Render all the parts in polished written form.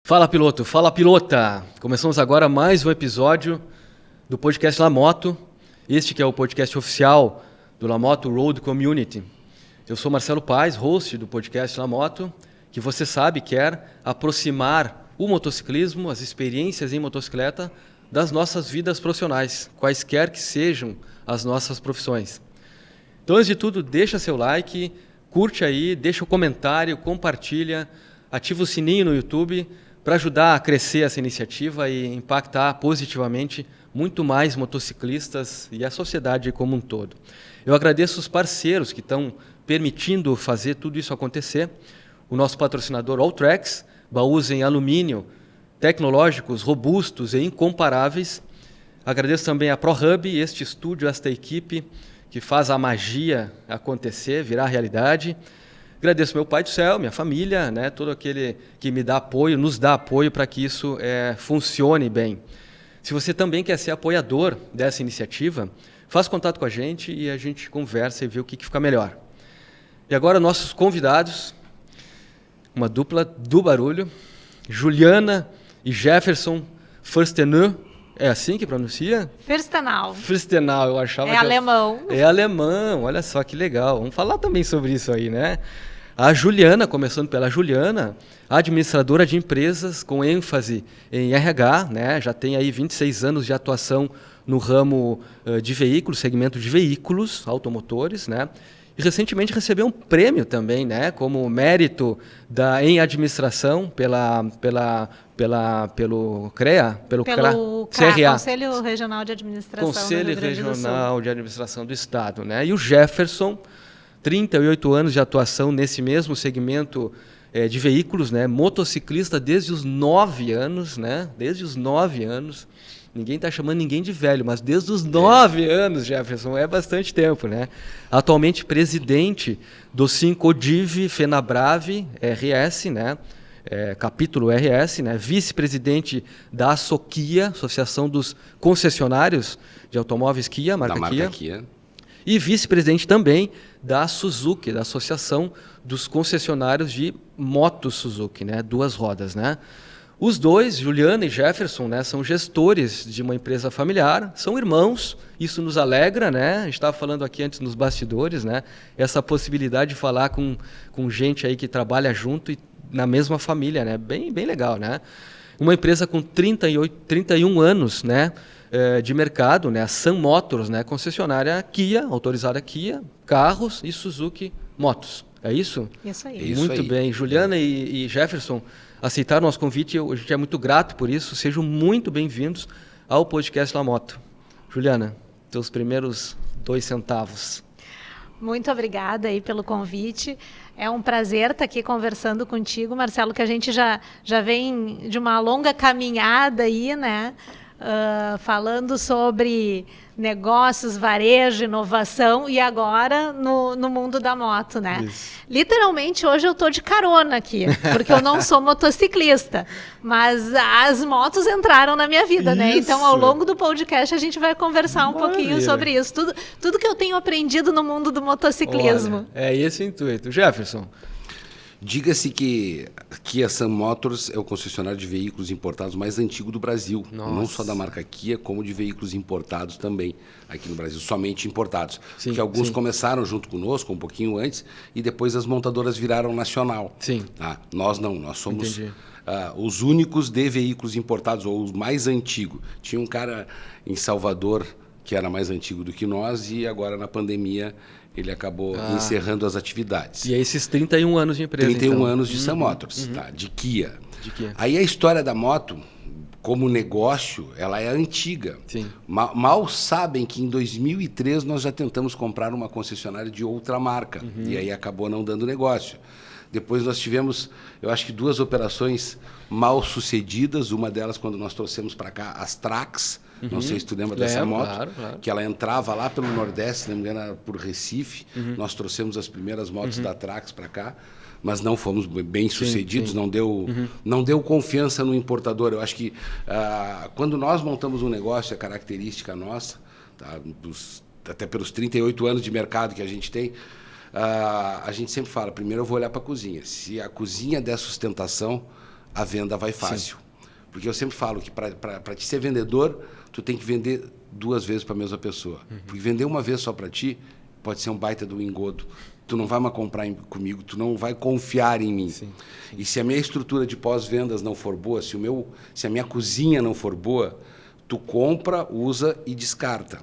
Fala piloto, fala pilota! Começamos agora mais um episódio do podcast Lamoto, este que é o podcast oficial do Lamoto Road Community. Eu sou Marcelo Paes, host do podcast Lamoto, que você sabe quer aproximar o motociclismo, as experiências em motocicleta, das nossas vidas profissionais, quaisquer que sejam as nossas profissões. Então, antes de tudo, deixa seu like, curte aí, deixa o comentário, compartilha, ativa o sininho no YouTube, para ajudar a crescer essa iniciativa e impactar positivamente muito mais motociclistas e a sociedade como um todo. Eu agradeço os parceiros que estão permitindo fazer tudo isso acontecer. O nosso patrocinador Alltrax, baús em alumínio, tecnológicos, robustos e incomparáveis. Agradeço também a ProHub, este estúdio, esta equipe que faz a magia acontecer, virar realidade. Agradeço meu pai do céu, minha família, né, todo aquele que me dá apoio, nos dá apoio para que isso funcione bem. Se você também quer ser apoiador dessa iniciativa, faça contato com a gente e a gente conversa e vê o que fica melhor. E agora nossos convidados, uma dupla do barulho, Juliana e Jefferson Furstenau. É assim que pronuncia? Furstenau. Furstenau, eu achava que... alemão. É alemão, olha só que legal. Vamos falar também sobre isso aí, né? A Juliana, começando pela Juliana, administradora de empresas com ênfase em RH, né? Já tem aí 26 anos de atuação no ramo de veículos, segmento de veículos automotores, né? E recentemente recebeu um prêmio também, né? Como mérito em administração pelo CREA, pelo CRA. Conselho Regional de Administração Conselho Regional de Administração do Estado, né? E o Jefferson, 38 anos de atuação nesse mesmo segmento de veículos, né? Motociclista desde os 9 anos, né? Desde os 9 anos. Ninguém está chamando ninguém de velho, mas desde os 9 anos, Jefferson, é bastante tempo, né? Atualmente presidente do Sincodiv Fenabrave RS, né? Capítulo RS, né? Vice-presidente da ASOKIA, Associação dos Concessionários de Automóveis Kia, marca Kia. E vice-presidente também da Suzuki, da Associação dos Concessionários de Motos Suzuki, né? Duas rodas, né? Os dois, Juliana e Jefferson, né, são gestores de uma empresa familiar, são irmãos, isso nos alegra, né? A gente estava falando aqui antes nos bastidores, né? Essa possibilidade de falar com gente aí que trabalha junto e na mesma família, né? Bem legal, né? Uma empresa com 31 anos, né? De mercado, né? A Sun Motors, né? Concessionária Kia, autorizada Kia, carros e Suzuki Motos. É isso? Isso aí. Muito bem. Juliana e Jefferson aceitaram o nosso convite, a gente é muito grato por isso. Sejam muito bem-vindos ao podcast Lamoto. Juliana, teus primeiros 2 centavos. Muito obrigada aí pelo convite. É um prazer estar aqui conversando contigo, Marcelo, que a gente já vem de uma longa caminhada aí, né? Falando sobre negócios, varejo, inovação e agora no mundo da moto, né? Isso. Literalmente hoje eu estou de carona aqui, porque eu não sou motociclista, mas as motos entraram na minha vida, né? Então ao longo do podcast a gente vai conversar um pouquinho sobre isso, tudo que eu tenho aprendido no mundo do motociclismo. Olha, é esse o intuito. Jefferson. Diga-se que Kia Sun Motors é o concessionário de veículos importados mais antigo do Brasil. Nossa. Não só da marca Kia, como de veículos importados também aqui no Brasil, somente importados. Sim, porque alguns começaram junto conosco, um pouquinho antes, e depois as montadoras viraram nacional. Sim. Tá? Nós não, nós somos os únicos de veículos importados, ou os mais antigos. Tinha um cara em Salvador que era mais antigo do que nós e agora na pandemia ele acabou encerrando as atividades. E é esses 31 anos de empresa, 31 anos de Sun Motors, tá? De Kia. Aí a história da moto, como negócio, ela é antiga. Sim. Mal sabem que em 2003 nós já tentamos comprar uma concessionária de outra marca. E aí acabou não dando negócio. Depois nós tivemos, eu acho que 2 operações mal sucedidas. Uma delas quando nós trouxemos para cá as Trax. Não sei se tu lembra dessa moto, claro. Que ela entrava lá pelo Nordeste, se não me engano, era por Recife. Nós trouxemos as primeiras motos da Trax para cá, mas não fomos bem sucedidos, sim. Não deu confiança no importador. Eu acho que quando nós montamos um negócio, é característica nossa, tá? Até pelos 38 anos de mercado que a gente tem, a gente sempre fala, primeiro eu vou olhar para a cozinha. Se a cozinha der sustentação, a venda vai fácil. Porque eu sempre falo que para te ser vendedor, tu tem que vender 2 vezes para a mesma pessoa. Porque vender uma vez só para ti pode ser um baita do engodo. Tu não vai mais comprar comigo, tu não vai confiar em mim. Sim. E se a minha estrutura de pós-vendas não for boa, se a minha cozinha não for boa, tu compra, usa e descarta.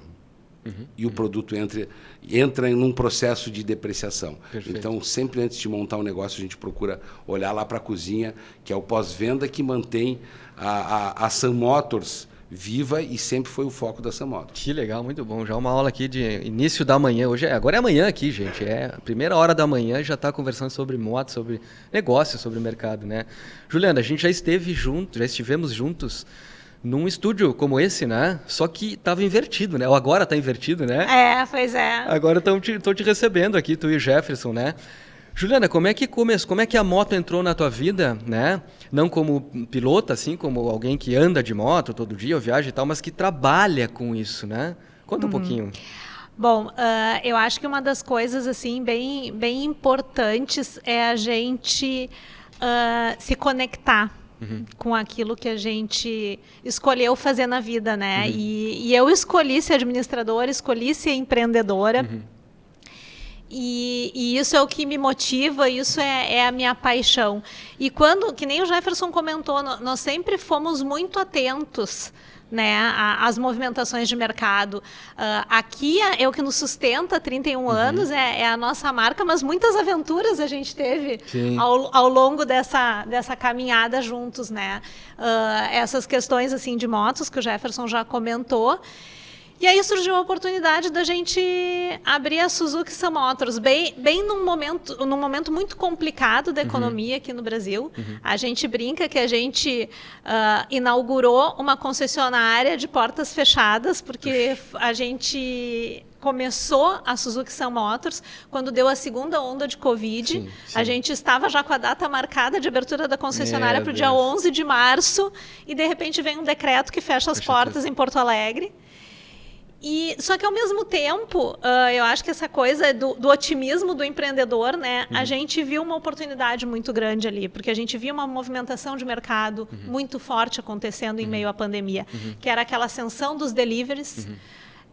E o produto entra em um processo de depreciação. Perfeito. Então, sempre antes de montar um negócio, a gente procura olhar lá para a cozinha, que é o pós-venda que mantém a Sun Motors viva e sempre foi o foco da Sun Motors. Que legal, muito bom. Já uma aula aqui de início da manhã. Agora é amanhã aqui, gente. É a primeira hora da manhã e já está conversando sobre moto, sobre negócio, sobre mercado, né? Juliana, a gente já estivemos juntos num estúdio como esse, né? Só que estava invertido, né? Ou agora está invertido, né? Pois é. Agora estão te recebendo aqui, tu e o Jefferson, né? Juliana, como é que a moto entrou na tua vida, né? Não como pilota, assim, como alguém que anda de moto todo dia, ou viaja e tal, mas que trabalha com isso, né? Conta um pouquinho. Bom, eu acho que uma das coisas assim bem importantes é a gente se conectar com aquilo que a gente escolheu fazer na vida, né? E eu escolhi ser administradora, escolhi ser empreendedora. E isso é o que me motiva, isso é a minha paixão. E que nem o Jefferson comentou, nós sempre fomos muito atentos, né, às movimentações de mercado. Aqui é o que nos sustenta há 31 anos, é a nossa marca, mas muitas aventuras a gente teve ao longo dessa caminhada juntos, né? Essas questões assim de motos que o Jefferson já comentou. E aí surgiu a oportunidade da gente abrir a Suzuki Sun Motors, bem num momento muito complicado da economia aqui no Brasil. A gente brinca que a gente inaugurou uma concessionária de portas fechadas, porque a gente começou a Suzuki Sun Motors quando deu a segunda onda de Covid. Sim. A gente estava já com a data marcada de abertura da concessionária para o dia 11 de março e, de repente, vem um decreto que fecha as portas em Porto Alegre. Só que, ao mesmo tempo, eu acho que essa coisa do otimismo do empreendedor, né? A gente viu uma oportunidade muito grande ali, porque a gente viu uma movimentação de mercado muito forte acontecendo em meio à pandemia, que era aquela ascensão dos deliveries,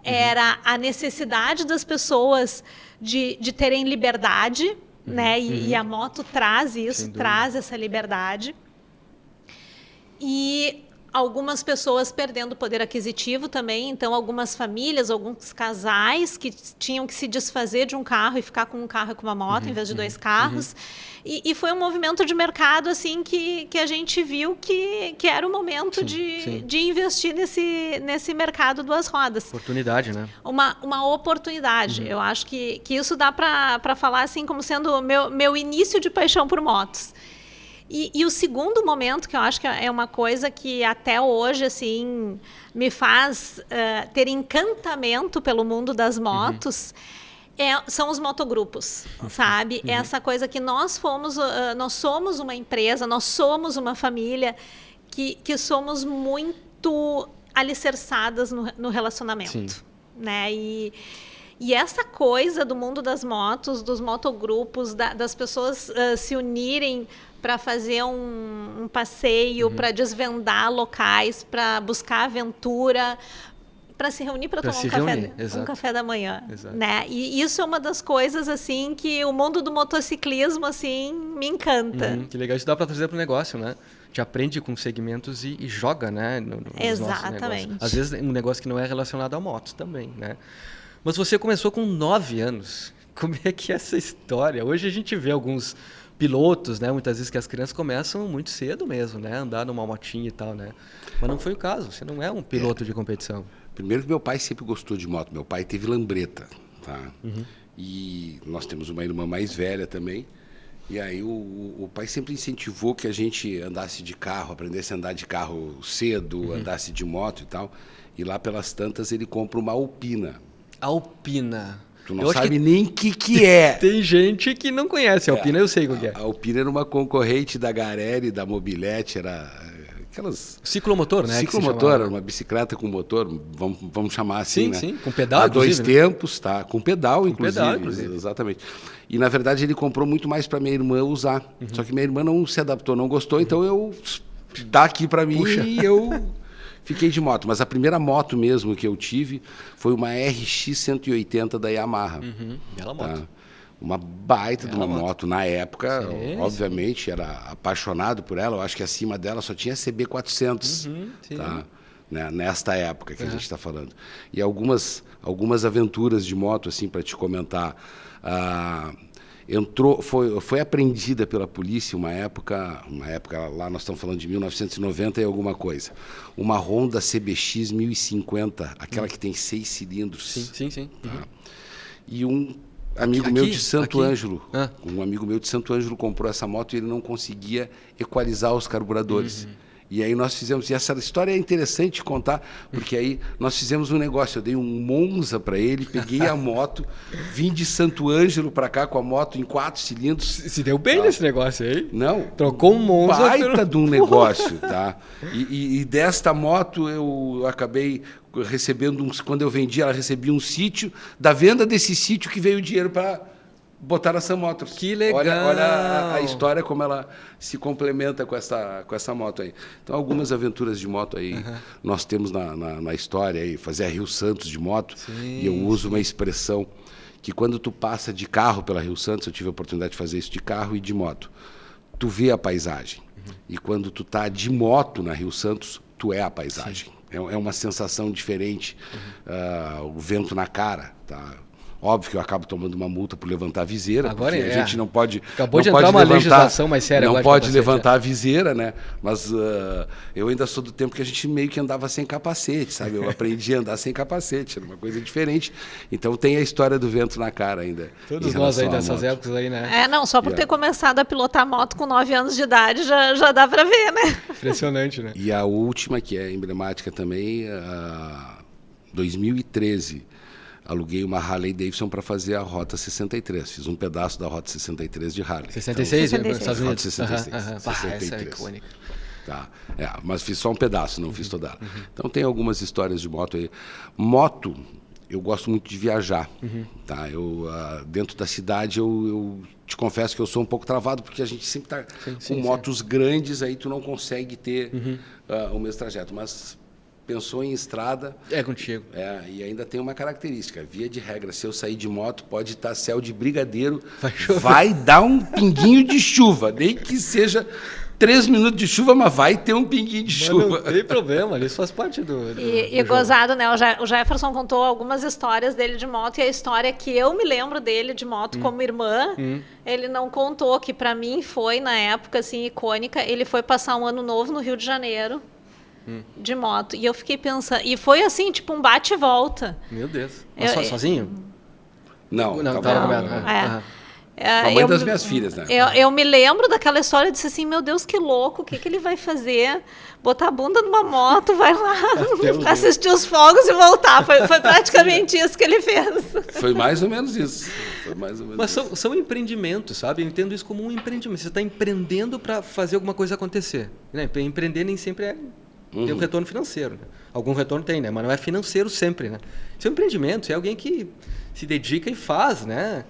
era a necessidade das pessoas de terem liberdade, né? E a moto traz isso, traz essa liberdade. E algumas pessoas perdendo poder aquisitivo também, então algumas famílias, alguns casais que tinham que se desfazer de um carro e ficar com um carro e com uma moto em vez de 2 carros. E foi um movimento de mercado assim que a gente viu que era o momento de investir nesse mercado 2 rodas. Oportunidade, né? Uma oportunidade. Eu acho que isso dá para falar assim como sendo meu início de paixão por motos. E o segundo momento, que eu acho que é uma coisa que até hoje assim, me faz ter encantamento pelo mundo das motos, são os motogrupos, sabe? Essa coisa que nós somos uma empresa, nós somos uma família que somos muito alicerçadas no relacionamento, né? E essa coisa do mundo das motos, dos motogrupos, das pessoas se unirem para fazer um passeio, para desvendar locais, para buscar aventura, para se reunir para tomar um café da manhã, né? E isso é uma das coisas assim que o mundo do motociclismo assim me encanta. Que legal, isso dá para trazer para o negócio, né? Te aprende com segmentos e joga, né? Exatamente. Às vezes um negócio que não é relacionado a motos também, né? Mas você começou com 9 anos. Como é que é essa história? Hoje a gente vê alguns pilotos, né? Muitas vezes que as crianças começam muito cedo mesmo, né? Andar numa motinha e tal, né? Mas não foi o caso. Você não é um piloto de competição. Primeiro que meu pai sempre gostou de moto. Meu pai teve lambreta, tá? E nós temos uma irmã mais velha também. E aí o pai sempre incentivou que a gente andasse de carro, aprendesse a andar de carro cedo, andasse de moto e tal. E lá pelas tantas ele compra uma Alpina. Alpina. Tu não sabe nem o que é. Tem gente que não conhece a Alpina, eu sei o que é. A Alpina era uma concorrente da Garelli, da Mobilete, era aquelas... Ciclomotor, né? Ciclomotor, uma bicicleta com motor, vamos chamar assim, sim, né? Sim, com pedal, há 2 né? tempos, tá? Com pedal, com inclusive. Pedal, inclusive. Exatamente. E, na verdade, ele comprou muito mais para minha irmã usar. Só que minha irmã não se adaptou, não gostou, então eu... Dá aqui para mim e eu fiquei de moto. Mas a primeira moto mesmo que eu tive foi uma RX 180 da Yamaha. Bela moto. Tá? Uma baita de uma moto. Na época, obviamente, era apaixonado por ela. Eu acho que acima dela só tinha CB 400. Tá? Né? Nesta época que a gente está falando. E algumas aventuras de moto, assim, para te comentar. Foi apreendida pela polícia uma época lá nós estamos falando de 1990 e alguma coisa. Uma Honda CBX 1050, aquela que tem 6 cilindros. Sim. Tá? E um amigo meu de Santo Ângelo, comprou essa moto e ele não conseguia equalizar os carburadores. E aí nós fizemos, e essa história é interessante contar, porque aí nós fizemos um negócio, eu dei um Monza para ele, peguei a moto, vim de Santo Ângelo para cá com a moto em 4 cilindros. Se deu bem nesse negócio aí? Não. Trocou um Monza baita de um negócio, tá? E desta moto eu acabei recebendo, quando eu vendi, ela recebia um sítio, da venda desse sítio que veio o dinheiro para botar na Sam Motors. Que legal! Olha a história, como ela se complementa com essa moto aí. Então, algumas aventuras de moto aí nós temos na história aí, fazer a Rio Santos de moto. E eu uso uma expressão que quando tu passa de carro pela Rio Santos, eu tive a oportunidade de fazer isso de carro e de moto, tu vê a paisagem. E quando tu tá de moto na Rio Santos, tu é a paisagem. É uma sensação diferente, o vento na cara, tá? Óbvio que eu acabo tomando uma multa por levantar a viseira, agora porque a gente não pode... Acabou de entrar uma legislação mais séria agora. Não pode levantar a viseira, né? Mas eu ainda sou do tempo que a gente meio que andava sem capacete, sabe? Eu aprendi a andar sem capacete, era uma coisa diferente. Então tem a história do vento na cara ainda. Todos nós aí dessas épocas aí, né? Só por ter começado a pilotar moto com 9 anos de idade já dá para ver, né? Impressionante, né? E a última, que é emblemática também, 2013... aluguei uma Harley Davidson para fazer a Rota 63. Fiz um pedaço da Rota 63 de Harley. 66, então, nos Estados Unidos? Rota 66. 63. Essa é icônica. Tá. Mas fiz só um pedaço, não fiz toda ela. Então tem algumas histórias de moto aí. Moto, eu gosto muito de viajar. Tá? Dentro da cidade, eu te confesso que eu sou um pouco travado, porque a gente sempre está com motos grandes, aí tu não consegue ter o mesmo trajeto. Mas... pensou em estrada... É contigo. E ainda tem uma característica. Via de regra, se eu sair de moto, pode estar céu de brigadeiro. Vai dar um pinguinho de chuva. Nem que seja 3 minutos de chuva, mas vai ter um pinguinho de chuva. Não tem problema, isso faz parte do E gozado, né? O Jefferson contou algumas histórias dele de moto, e a história que eu me lembro dele de moto como irmã, ele não contou, que para mim foi, na época, assim, icônica. Ele foi passar um ano novo no Rio de Janeiro, de moto. E eu fiquei pensando... E foi assim, tipo um bate e volta. Meu Deus. Mas sozinho? Não, tava a mãe das minhas filhas, né? Eu me lembro daquela história, eu disse assim, meu Deus, que louco, o que ele vai fazer? Botar a bunda numa moto, vai lá assistir os fogos e voltar. Foi praticamente isso que ele fez. Foi mais ou menos isso. Mas são empreendimentos, sabe? Eu entendo isso como um empreendimento. Você está empreendendo para fazer alguma coisa acontecer. Né? Empreender nem sempre tem um retorno financeiro. Né? Algum retorno tem, né? Mas não é financeiro sempre, né? Isso é um empreendimento, é alguém que se dedica e faz, né?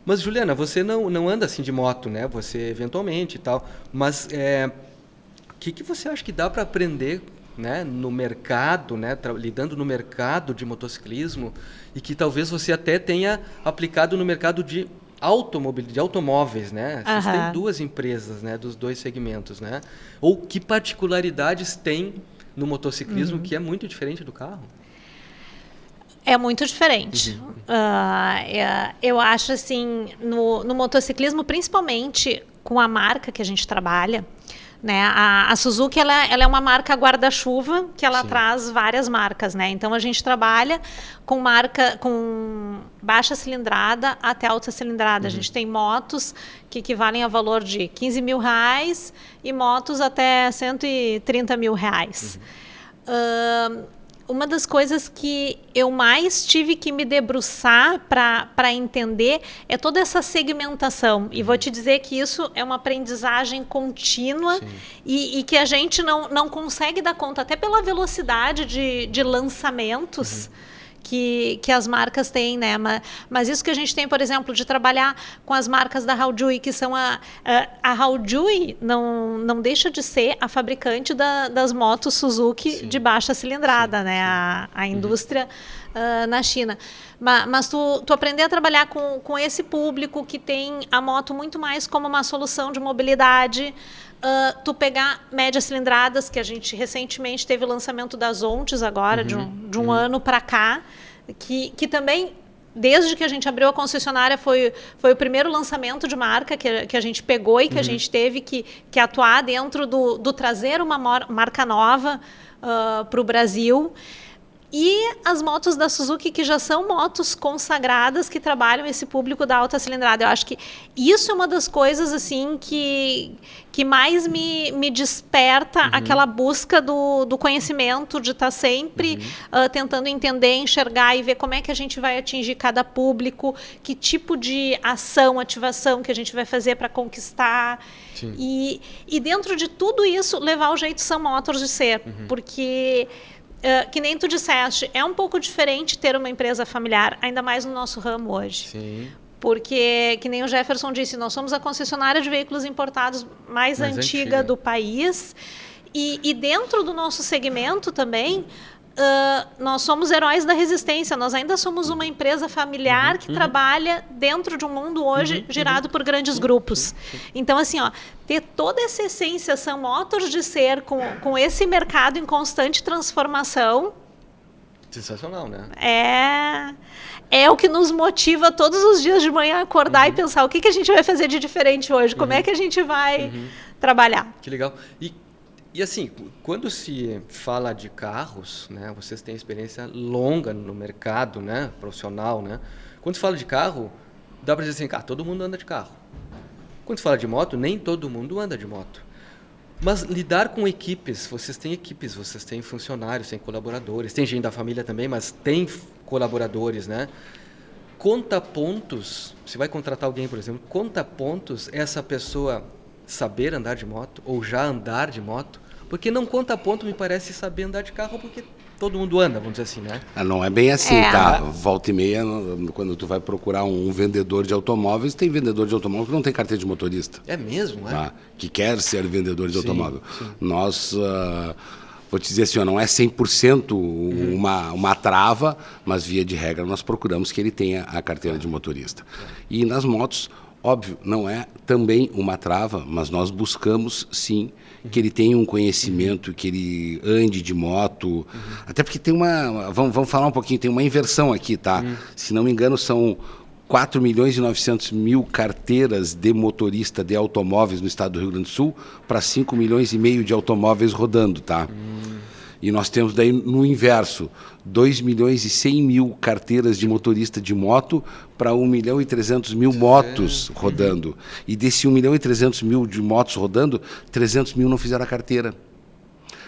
Mas, Juliana, você não anda assim de moto, né? Você eventualmente e tal. Mas o que você acha que dá para aprender, né, no mercado, né, lidando no mercado de motociclismo, e que talvez você até tenha aplicado no mercado de automóveis, né? Você tem 2 empresas, né, dos 2 segmentos, né? Ou que particularidades tem no motociclismo que é muito diferente do carro? É muito diferente. Eu acho assim, no motociclismo, principalmente com a marca que a gente trabalha, né? A Suzuki ela é uma marca guarda-chuva que ela traz várias marcas, né? Então a gente trabalha com marca com baixa cilindrada até alta cilindrada. A gente tem motos que equivalem a valor de R$15 mil e motos até R$130 mil. uma das coisas que eu mais tive que me debruçar para entender é toda essa segmentação. E vou te dizer que isso é uma aprendizagem contínua e que a gente não consegue dar conta, até pela velocidade de lançamentos que as marcas têm, né? Mas isso que a gente tem, por exemplo, de trabalhar com as marcas da Haojui, que são a Haojui não deixa de ser a fabricante das motos Suzuki de baixa cilindrada, né? A indústria na China. Mas tu aprender a trabalhar com esse público que tem a moto muito mais como uma solução de mobilidade. Tu pegar médias cilindradas, que a gente recentemente teve o lançamento das Ontes agora, de um ano para cá, que também, desde que a gente abriu a concessionária, foi o primeiro lançamento de marca que a gente pegou e que a gente teve que atuar dentro do trazer uma marca nova para o Brasil. E as motos da Suzuki, que já são motos consagradas, que trabalham esse público da alta cilindrada. Eu acho que isso é uma das coisas assim que mais me desperta aquela busca do conhecimento, de estar sempre tentando entender, enxergar e ver como é que a gente vai atingir cada público, que tipo de ativação que a gente vai fazer para conquistar. E dentro de tudo isso, levar o jeito Sun Motors de ser. Porque... que nem tu disseste, é um pouco diferente ter uma empresa familiar, ainda mais no nosso ramo hoje. Sim. Porque, que nem o Jefferson disse, nós somos a concessionária de veículos importados mais antiga do país. E dentro do nosso segmento também, nós somos heróis da resistência. Nós ainda somos uma empresa familiar que trabalha dentro de um mundo hoje girado por grandes grupos. Então, assim, ter toda essa essência Sun Motors de ser com esse mercado em constante transformação. Sensacional, né? É o que nos motiva todos os dias de manhã a acordar e pensar o que a gente vai fazer de diferente hoje, como é que a gente vai trabalhar. Que legal. E assim, quando se fala de carros, né, vocês têm experiência longa no mercado, né, profissional, né? Quando se fala de carro, dá para dizer assim, todo mundo anda de carro. Quando se fala de moto, nem todo mundo anda de moto. Mas lidar com equipes, vocês têm funcionários, têm colaboradores, tem gente da família também, mas tem colaboradores, né? Conta pontos, se vai contratar alguém, por exemplo, conta pontos essa pessoa saber andar de moto ou já andar de moto. Porque não conta ponto, me parece, saber andar de carro, porque todo mundo anda, vamos dizer assim, né? Não é bem assim, tá? Volta e meia, quando tu vai procurar um vendedor de automóveis, tem vendedor de automóvel que não tem carteira de motorista. É mesmo, tá? Que quer ser vendedor de automóvel. Sim. Nós, vou te dizer assim, não é 100% uma trava, mas via de regra nós procuramos que ele tenha a carteira de motorista. E nas motos, óbvio, não é também uma trava, mas nós buscamos, sim, que ele tenha um conhecimento, que ele ande de moto. Até porque tem vamos falar um pouquinho, tem uma inversão aqui, tá? Se não me engano, são 4.900.000 carteiras de motorista de automóveis no estado do Rio Grande do Sul para 5,5 milhões de automóveis rodando, tá? E nós temos daí no inverso, 2.100.000 carteiras de motorista de moto para 1.300.000 motos rodando. E desse 1.300.000 de motos rodando, 300.000 não fizeram a carteira.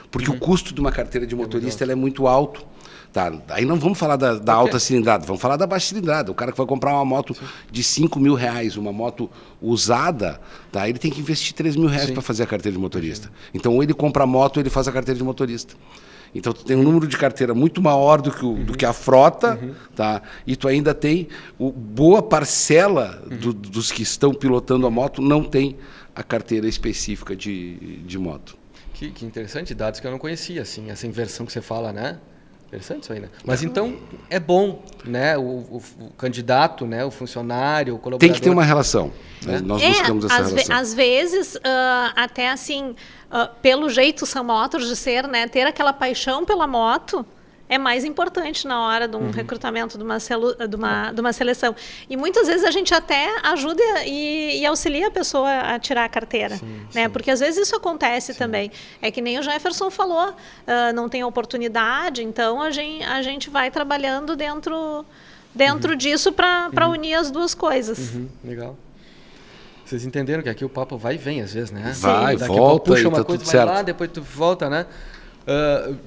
Porque o custo de uma carteira de motorista ela é muito alto. Tá? Aí não vamos falar da alta cilindrada, vamos falar da baixa cilindrada. O cara que vai comprar uma moto de R$5.000, uma moto usada, tá? Ele tem que investir R$3.000 para fazer a carteira de motorista. Então, ou ele compra a moto ou ele faz a carteira de motorista. Então, tu tem um número de carteira muito maior do que a frota, tá? E tu ainda tem boa parcela dos que estão pilotando a moto não tem a carteira específica de moto. Que interessante, dados que eu não conhecia, assim, essa inversão que você fala, né? Interessante isso aí, né? Mas então é bom, né? O candidato, né? O funcionário, o colaborador... Tem que ter uma relação. Né? Nós buscamos essa relação. Às vezes, até assim, pelo jeito Sun Motors de ser, né? Ter aquela paixão pela moto é mais importante na hora de um recrutamento, de uma seleção. E muitas vezes a gente até ajuda e auxilia a pessoa a tirar a carteira. Né? Porque às vezes isso acontece também. É que nem o Jefferson falou, não tem oportunidade, então a gente vai trabalhando dentro disso para unir as duas coisas. Legal. Vocês entenderam que aqui o papo vai e vem às vezes, né? Vai, daqui volta, a pouco puxa e uma tá coisa, tudo vai certo. lá, depois tu volta, né?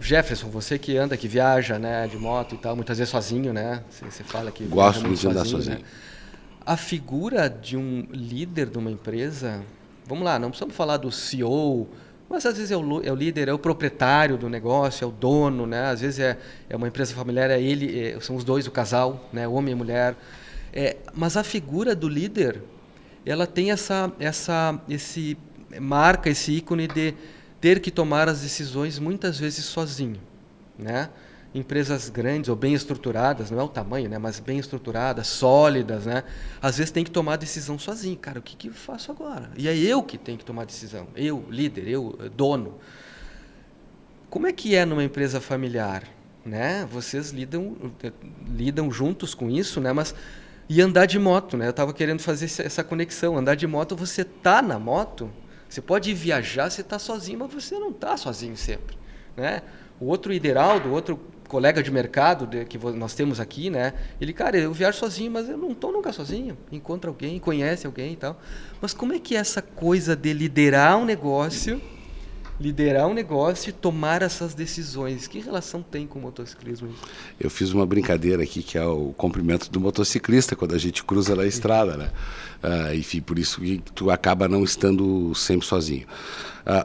Jefferson, você que anda, que viaja, né, de moto e tal, muitas vezes sozinho, né? Você fala que gosto muito de andar sozinho. Né? A figura de um líder de uma empresa, vamos lá, não precisamos falar do CEO, mas às vezes é o líder, é o proprietário do negócio, é o dono, né? Às vezes é uma empresa familiar, são os dois, o casal, né, o homem e a mulher. Mas a figura do líder, ela tem esse ícone de ter que tomar as decisões muitas vezes sozinho, né? Empresas grandes ou bem estruturadas, não é o tamanho, né? Mas bem estruturadas, sólidas, né? Às vezes tem que tomar a decisão sozinho. Cara, o que eu faço agora? E é eu que tenho que tomar a decisão. Eu, líder, eu, dono. Como é que é numa empresa familiar, né? Vocês lidam juntos com isso, né? E andar de moto, né? Eu estava querendo fazer essa conexão. Andar de moto, você tá na moto, você pode ir viajar, você está sozinho, mas você não está sozinho sempre, né? O outro Ideraldo, outro colega de mercado que nós temos aqui, né? Ele, cara, eu viajo sozinho, mas eu não estou nunca sozinho. Encontra alguém, conhece alguém e tal. Mas como é que é essa coisa de liderar um negócio e tomar essas decisões? Que relação tem com o motociclismo? Eu fiz uma brincadeira aqui, que é o cumprimento do motociclista, quando a gente cruza na estrada, né? Enfim, por isso que tu acaba não estando sempre sozinho.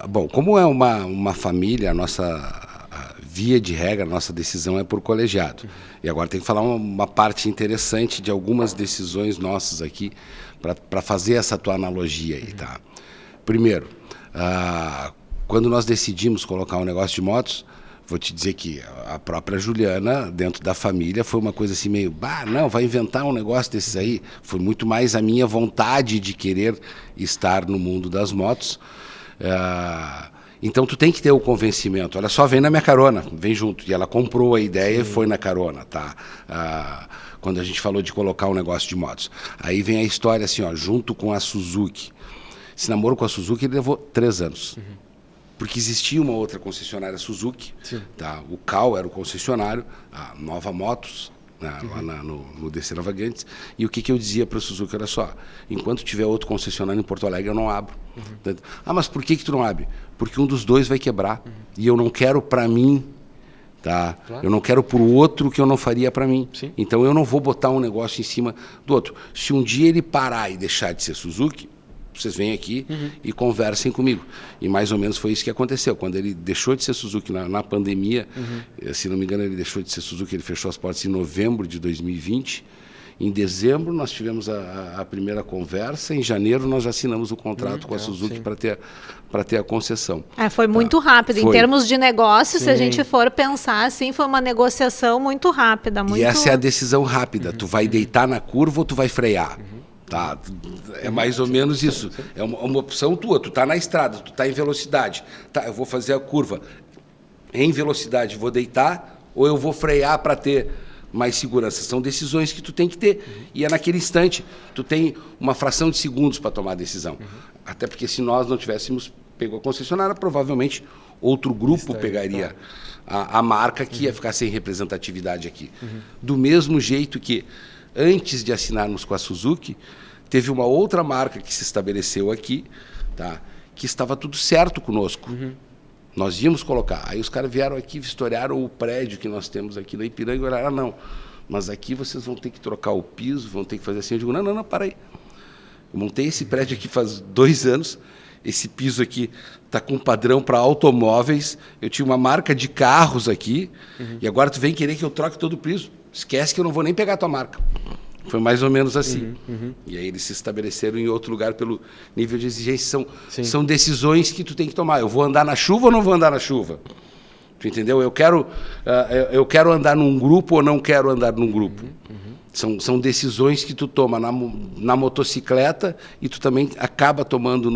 Bom, como é uma família, a nossa via de regra, a nossa decisão é por colegiado. E agora tem que falar uma parte interessante de algumas decisões nossas aqui, para fazer essa tua analogia aí, tá? Primeiro, quando nós decidimos colocar um negócio de motos, vou te dizer que a própria Juliana, dentro da família, foi uma coisa assim meio, não, vai inventar um negócio desses aí. Foi muito mais a minha vontade de querer estar no mundo das motos. Então tu tem que ter o convencimento. Olha só, vem na minha carona, vem junto. E ela comprou a ideia. Sim. E foi na carona, tá? Quando a gente falou de colocar um negócio de motos. Aí vem a história assim, ó, junto com a Suzuki. Esse namoro com a Suzuki ele levou 3 anos. Porque existia uma outra concessionária Suzuki, tá? O Cal era o concessionário, a Nova Motos, né? Lá no DC Navegantes. E o que eu dizia para a Suzuki? Olha só, enquanto tiver outro concessionário em Porto Alegre, eu não abro. Mas por que tu não abre? Porque um dos dois vai quebrar. E eu não quero para mim, tá? Claro. Eu não quero para o outro que eu não faria para mim. Sim. Então eu não vou botar um negócio em cima do outro. Se um dia ele parar e deixar de ser Suzuki, vocês vêm aqui e conversem comigo. E mais ou menos foi isso que aconteceu. Quando ele deixou de ser Suzuki na pandemia, se não me engano, ele deixou de ser Suzuki, ele fechou as portas em novembro de 2020. Em dezembro nós tivemos a primeira conversa, em janeiro nós já assinamos o contrato com a Suzuki para ter a concessão. Foi muito rápido. Em termos de negócio, se a gente for pensar assim, foi uma negociação muito rápida. E essa é a decisão rápida. Tu vai deitar na curva ou tu vai frear? Tá? É mais ou menos isso. É uma opção tua. Tu está na estrada, tu está em velocidade. Tá, eu vou fazer a curva em velocidade, vou deitar ou eu vou frear para ter mais segurança. São decisões que tu tem que ter. E é naquele instante. Tu tem uma fração de segundos para tomar a decisão. Até porque se nós não tivéssemos pego a concessionária, provavelmente outro grupo pegaria a marca que ia ficar sem representatividade aqui. Do mesmo jeito que antes de assinarmos com a Suzuki, teve uma outra marca que se estabeleceu aqui, tá? Que estava tudo certo conosco. Nós íamos colocar. Aí os caras vieram aqui, vistoriaram o prédio que nós temos aqui na Ipiranga e olharam, não, mas aqui vocês vão ter que trocar o piso, vão ter que fazer assim. Eu digo, não, para aí. Eu montei esse prédio aqui faz 2 anos, esse piso aqui está com padrão para automóveis, eu tinha uma marca de carros aqui, e agora tu vem querer que eu troque todo o piso. Esquece que eu não vou nem pegar a tua marca. Foi mais ou menos assim. E aí eles se estabeleceram em outro lugar pelo nível de exigência. São decisões que tu tem que tomar. Eu vou andar na chuva ou não vou andar na chuva? Tu entendeu? Eu quero andar num grupo ou não quero andar num grupo? São decisões que tu toma na motocicleta e tu também acaba tomando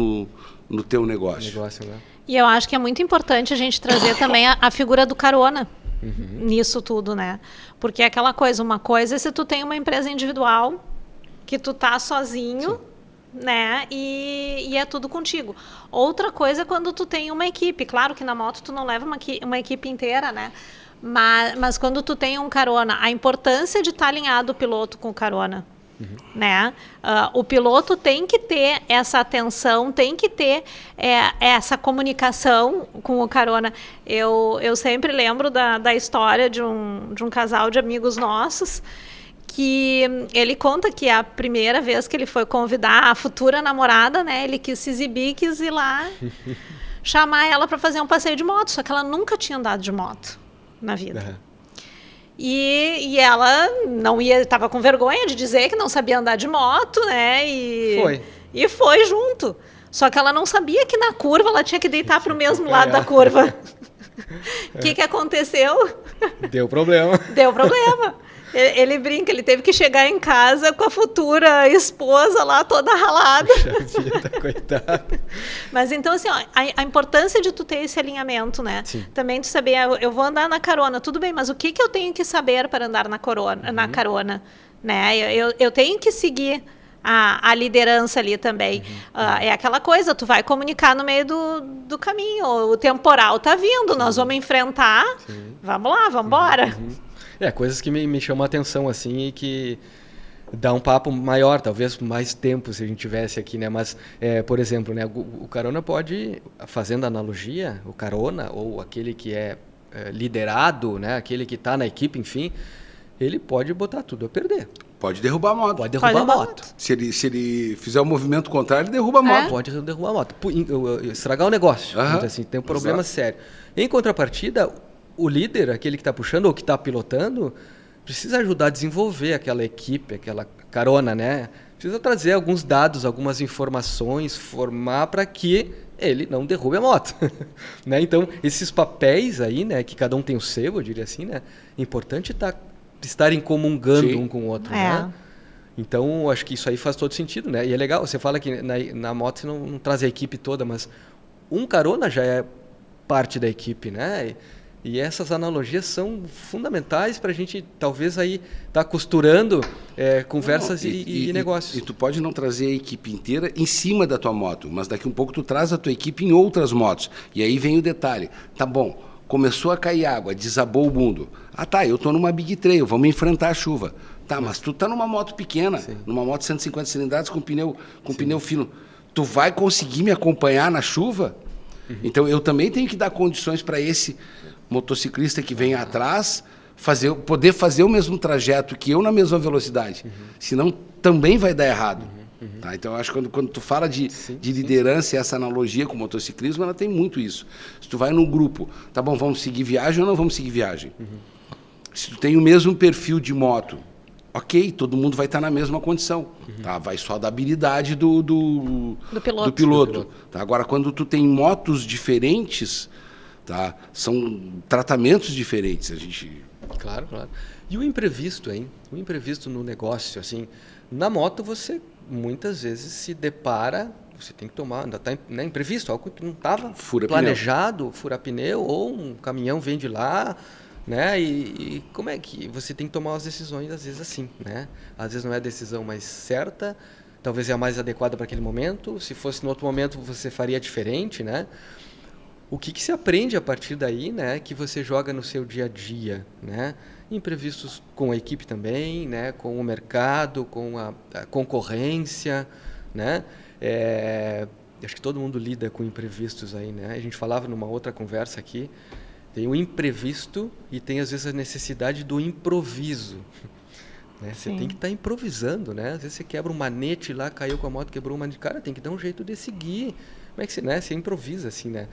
no teu negócio. Né? E eu acho que é muito importante a gente trazer também a figura do carona. Nisso tudo, né? Porque é aquela coisa, uma coisa é se tu tem uma empresa individual que tu tá sozinho, né? E é tudo contigo. Outra coisa é quando tu tem uma equipe. Claro que na moto tu não leva uma equipe inteira, né? Mas quando tu tem um carona, a importância de estar alinhado o piloto com o carona. né? O piloto tem que ter essa atenção, tem que ter essa comunicação com o carona. Eu sempre lembro da história de um casal de amigos nossos, que ele conta que a primeira vez que ele foi convidar a futura namorada, né, ele quis se exibir, quis ir lá chamar ela para fazer um passeio de moto, só que ela nunca tinha andado de moto na vida. E ela não ia, estava com vergonha de dizer que não sabia andar de moto, né? E foi junto. Só que ela não sabia que na curva ela tinha que deitar para o mesmo lado da curva. O que aconteceu? Deu problema. Deu problema. Ele brinca, ele teve que chegar em casa com a futura esposa lá toda ralada. Puxa vida, coitada. Mas então, assim, ó, a importância de tu ter esse alinhamento, né? Sim. Também tu saber, eu vou andar na carona, tudo bem, mas o que eu tenho que saber para andar na carona? Né? Eu tenho que seguir a liderança ali também. É aquela coisa, tu vai comunicar no meio do caminho, o temporal tá vindo, nós vamos enfrentar, vamos lá, vamos embora. Coisas que me chamam a atenção, assim, e que dá um papo maior, talvez mais tempo se a gente tivesse aqui, né? Mas, por exemplo, né, o carona pode, fazendo analogia, o carona, ou aquele que é liderado, né, aquele que está na equipe, enfim, ele pode botar tudo a perder. Pode derrubar a moto. Pode derrubar a moto. Se ele fizer o movimento contrário, ele derruba a moto. Pode derrubar a moto. Estragar o negócio. Então, assim, tem um problema sério. Em contrapartida, o líder, aquele que está puxando ou que está pilotando, precisa ajudar a desenvolver aquela equipe, aquela carona, né? Precisa trazer alguns dados, algumas informações, formar para que ele não derrube a moto. Né? Então, esses papéis aí, né, que cada um tem o seu, eu diria assim, né? É importante estarem comungando um com o outro, né? Então, acho que isso aí faz todo sentido, né? E é legal, você fala que na moto você não traz a equipe toda, mas um carona já é parte da equipe, né? E essas analogias são fundamentais para a gente, talvez, aí tá costurando conversas e negócios. E tu pode não trazer a equipe inteira em cima da tua moto, mas daqui um pouco tu traz a tua equipe em outras motos. E aí vem o detalhe. Tá bom, começou a cair água, desabou o mundo. Ah tá, eu tô numa Big Trail, vamos enfrentar a chuva. Tá, mas tu tá numa moto pequena, numa moto 150 cilindradas com pneu fino. Tu vai conseguir me acompanhar na chuva? Então eu também tenho que dar condições para esse motociclista que vem atrás poder fazer o mesmo trajeto que eu na mesma velocidade. Senão também vai dar errado. Tá? Então eu acho que quando tu fala de liderança e essa analogia com o motociclismo, ela tem muito isso. Se tu vai num grupo, tá bom, vamos seguir viagem ou não vamos seguir viagem? Se tu tem o mesmo perfil de moto, ok, todo mundo vai estar na mesma condição. Tá? Vai só da habilidade do piloto. Tá? Agora, quando tu tem motos diferentes, tá? São tratamentos diferentes. Claro. E o imprevisto, hein? O imprevisto no negócio, assim, na moto você muitas vezes se depara, você tem que tomar, ainda está imprevisto, algo que não estava planejado, furar pneu, ou um caminhão vem de lá, né? E como é que você tem que tomar as decisões, às vezes assim, né? Às vezes não é a decisão mais certa, talvez é a mais adequada para aquele momento, se fosse no outro momento você faria diferente, né? O que se aprende a partir daí, né, que você joga no seu dia a dia, né? Imprevistos com a equipe também, né, com o mercado, com a concorrência, né? Acho que todo mundo lida com imprevistos aí, né? A gente falava numa outra conversa aqui, tem o imprevisto e tem às vezes a necessidade do improviso. Né? Você tem que estar improvisando, né? Às vezes você quebra um manete lá, caiu com a moto, quebrou um manete, cara, tem que dar um jeito de seguir. Como é que você improvisa assim, né?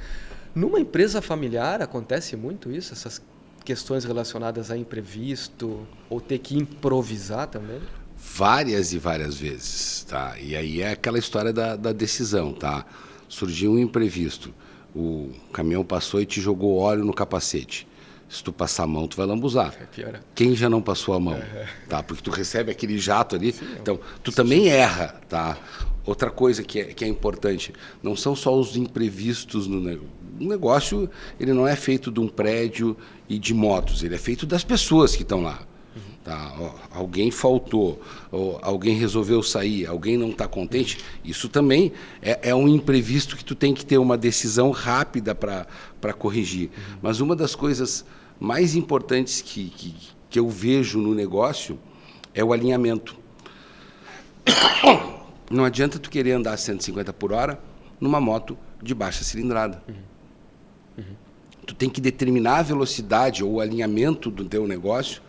Numa empresa familiar acontece muito isso, essas questões relacionadas a imprevisto ou ter que improvisar também? Várias e várias vezes, tá? E aí é aquela história da decisão, tá? Surgiu um imprevisto, o caminhão passou e te jogou óleo no capacete. Se tu passar a mão, tu vai lambuzar. Quem já não passou a mão? Tá? Porque tu recebe aquele jato ali, então tu também erra, tá? Outra coisa que é importante, não são só os imprevistos no negócio. O negócio, ele não é feito de um prédio e de motos, ele é feito das pessoas que estão lá. Tá? Alguém faltou, ou alguém resolveu sair, alguém não está contente, isso também é um imprevisto que tu tem que ter uma decisão rápida para corrigir. Mas uma das coisas mais importantes que eu vejo no negócio é o alinhamento. Não adianta tu querer andar 150 por hora numa moto de baixa cilindrada. Tu tem que determinar a velocidade ou o alinhamento do teu negócio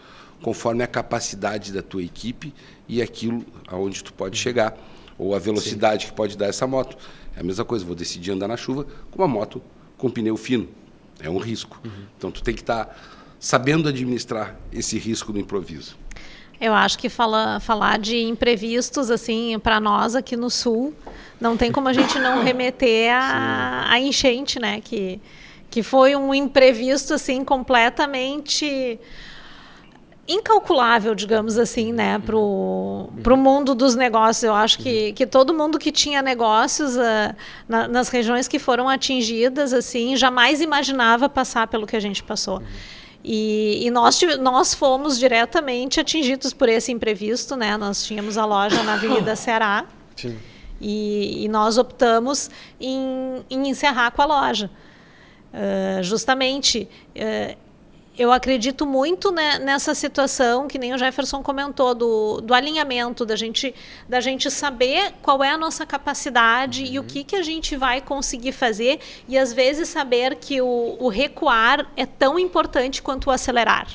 conforme a capacidade da tua equipe e aquilo aonde tu pode chegar, ou a velocidade que pode dar essa moto. É a mesma coisa, vou decidir andar na chuva com uma moto com pneu fino. É um risco. Então, tu tem que estar sabendo administrar esse risco do improviso. Eu acho que falar de imprevistos, assim, para nós aqui no Sul, não tem como a gente não remeter à enchente, né? Que foi um imprevisto, assim, completamente incalculável, digamos assim, né, pro mundo dos negócios. Eu acho que todo mundo que tinha negócios nas regiões que foram atingidas, assim, jamais imaginava passar pelo que a gente passou. E nós fomos diretamente atingidos por esse imprevisto, né? Nós tínhamos a loja na Avenida Ceará. Sim. E nós optamos em encerrar com a loja. Justamente, eu acredito muito, né, nessa situação, que nem o Jefferson comentou, do alinhamento, da gente saber qual é a nossa capacidade e o que a gente vai conseguir fazer, e às vezes saber que o recuar é tão importante quanto o acelerar.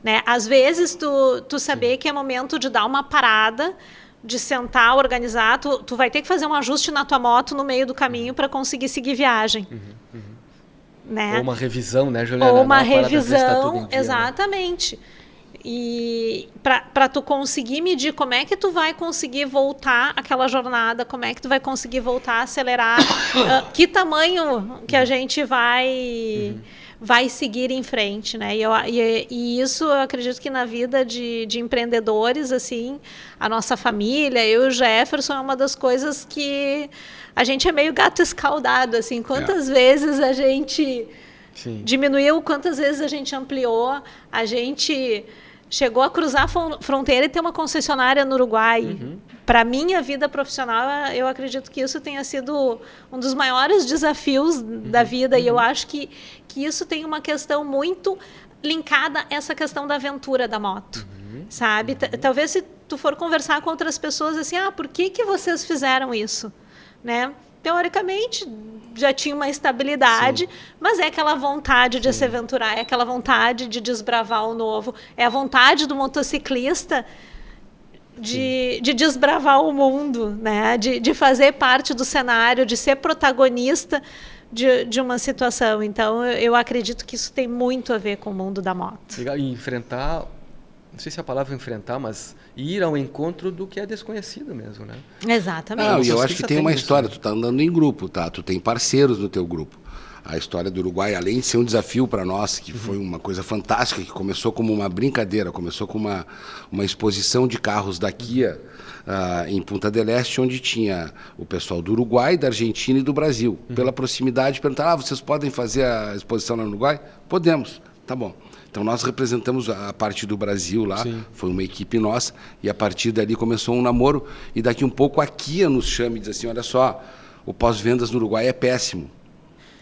Né? Às vezes tu saber que é momento de dar uma parada, de sentar, organizar, tu vai ter que fazer um ajuste na tua moto no meio do caminho para conseguir seguir viagem. Né? Ou uma revisão, né, Juliana? Ou uma Tá revisão, dia, exatamente. Né? E para tu conseguir medir como é que tu vai conseguir voltar aquela jornada, como é que tu vai conseguir voltar a acelerar, que tamanho que a gente vai seguir em frente, né? E isso eu acredito que na vida de empreendedores, assim, a nossa família, eu e o Jefferson, é uma das coisas que a gente é meio gato escaldado, assim, quantas vezes a gente diminuiu, quantas vezes a gente ampliou, a gente chegou a cruzar a fronteira e ter uma concessionária no Uruguai. Para a minha vida profissional, eu acredito que isso tenha sido um dos maiores desafios da vida, e eu acho que isso tem uma questão muito linkada a essa questão da aventura da moto, sabe? Talvez se tu for conversar com outras pessoas, assim, por que vocês fizeram isso? Né? Teoricamente, já tinha uma estabilidade, mas é aquela vontade de se aventurar, é aquela vontade de desbravar o novo, é a vontade do motociclista de desbravar o mundo, né? De fazer parte do cenário, de ser protagonista de uma situação. Então, eu acredito que isso tem muito a ver com o mundo da moto. Legal. E enfrentar, não sei se é a palavra enfrentar, mas ir ao encontro do que é desconhecido mesmo, né? Exatamente. E eu acho que tem uma história, tu tá andando em grupo, tá? Tu tem parceiros no teu grupo. A história do Uruguai, além de ser um desafio para nós, que foi uma coisa fantástica, que começou como uma brincadeira, começou com uma exposição de carros da Kia em Punta del Este, onde tinha o pessoal do Uruguai, da Argentina e do Brasil. Pela proximidade, perguntaram, vocês podem fazer a exposição no Uruguai? Podemos, tá bom. Então, nós representamos a parte do Brasil lá, foi uma equipe nossa, e a partir dali começou um namoro, e daqui um pouco a Kia nos chama e diz assim, olha só, o pós-vendas no Uruguai é péssimo.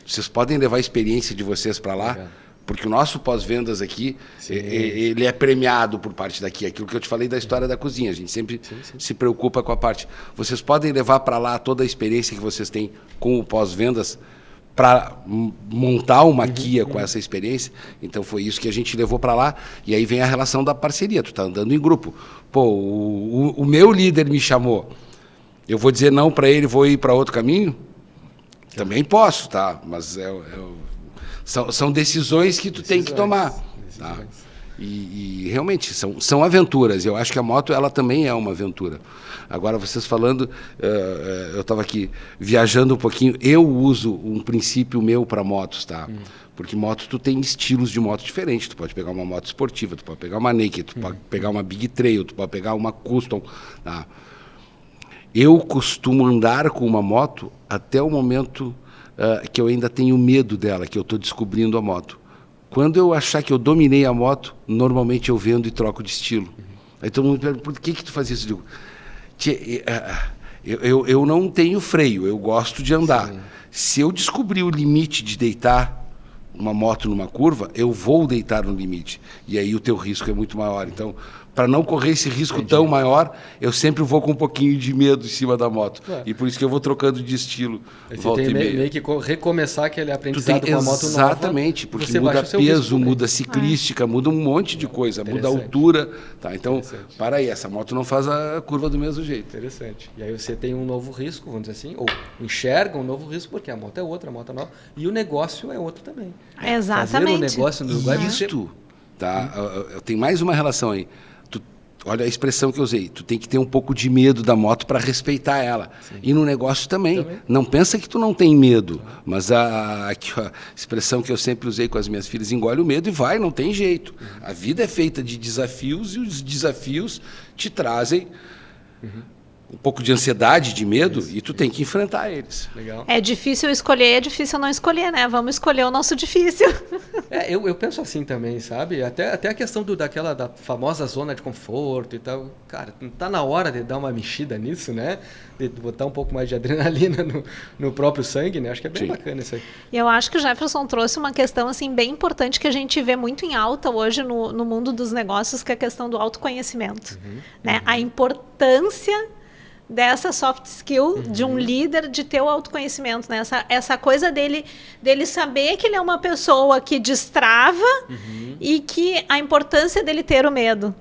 Vocês podem levar a experiência de vocês para lá? Legal. Porque o nosso pós-vendas aqui, ele é premiado por parte da Kia. Aquilo que eu te falei da história da cozinha, a gente sempre se preocupa com a parte. Vocês podem levar para lá toda a experiência que vocês têm com o pós-vendas para montar uma Kia com essa experiência. Então foi isso que a gente levou para lá, e aí vem a relação da parceria, tu tá andando em grupo. Pô, o meu líder me chamou, eu vou dizer não para ele, vou ir para outro caminho? Também posso, tá? Mas são decisões que tu tem que tomar. Tá? E realmente são aventuras. Eu acho que a moto ela também é uma aventura. Agora, vocês falando, eu estava aqui viajando um pouquinho, eu uso um princípio meu para motos, tá? Porque moto, tu tem estilos de moto diferentes. Tu pode pegar uma moto esportiva, tu pode pegar uma naked, tu pode pegar uma big trail, tu pode pegar uma custom, tá? Eu costumo andar com uma moto até o momento que eu ainda tenho medo dela, que eu estou descobrindo a moto. Quando eu achar que eu dominei a moto, normalmente eu vendo e troco de estilo. Aí todo mundo me pergunta, por que tu faz isso? Eu digo, eu não tenho freio, eu gosto de andar. Se eu descobrir o limite de deitar uma moto numa curva, eu vou deitar no limite. E aí o teu risco é muito maior. Então, para não correr esse risco tão maior, eu sempre vou com um pouquinho de medo em cima da moto. E por isso que eu vou trocando de estilo. Você tem meio que recomeçar aquele aprendizado com a moto nova. Exatamente, porque muda peso, muda ciclística, muda um monte de coisa, muda a altura. Tá, então, para aí, essa moto não faz a curva do mesmo jeito. Interessante. E aí você tem um novo risco, vamos dizer assim, ou enxerga um novo risco, porque a moto é outra, a moto é nova, e o negócio é outro também. Exatamente. Fazer o negócio no lugar de tá? Tem mais uma relação aí. Olha a expressão que eu usei. Tu tem que ter um pouco de medo da moto para respeitar ela. Sim. E no negócio também. Não pensa que tu não tem medo. Mas aqui, a expressão que eu sempre usei com as minhas filhas, engole o medo e vai, não tem jeito. A vida é feita de desafios e os desafios te trazem um pouco de ansiedade, de medo, e tu tem que enfrentar eles. Legal. É difícil escolher, é difícil não escolher, né? Vamos escolher o nosso difícil. Eu penso assim também, sabe? Até a questão da famosa zona de conforto e tal. Cara, não tá na hora de dar uma mexida nisso, né? De botar um pouco mais de adrenalina no próprio sangue, né? Acho que é bem bacana isso aí. E eu acho que o Jefferson trouxe uma questão assim, bem importante que a gente vê muito em alta hoje no mundo dos negócios, que é a questão do autoconhecimento. Né? A importância dessa soft skill de um líder de ter o autoconhecimento, né? Essa coisa dele saber que ele é uma pessoa que destrava e que a importância dele ter o medo.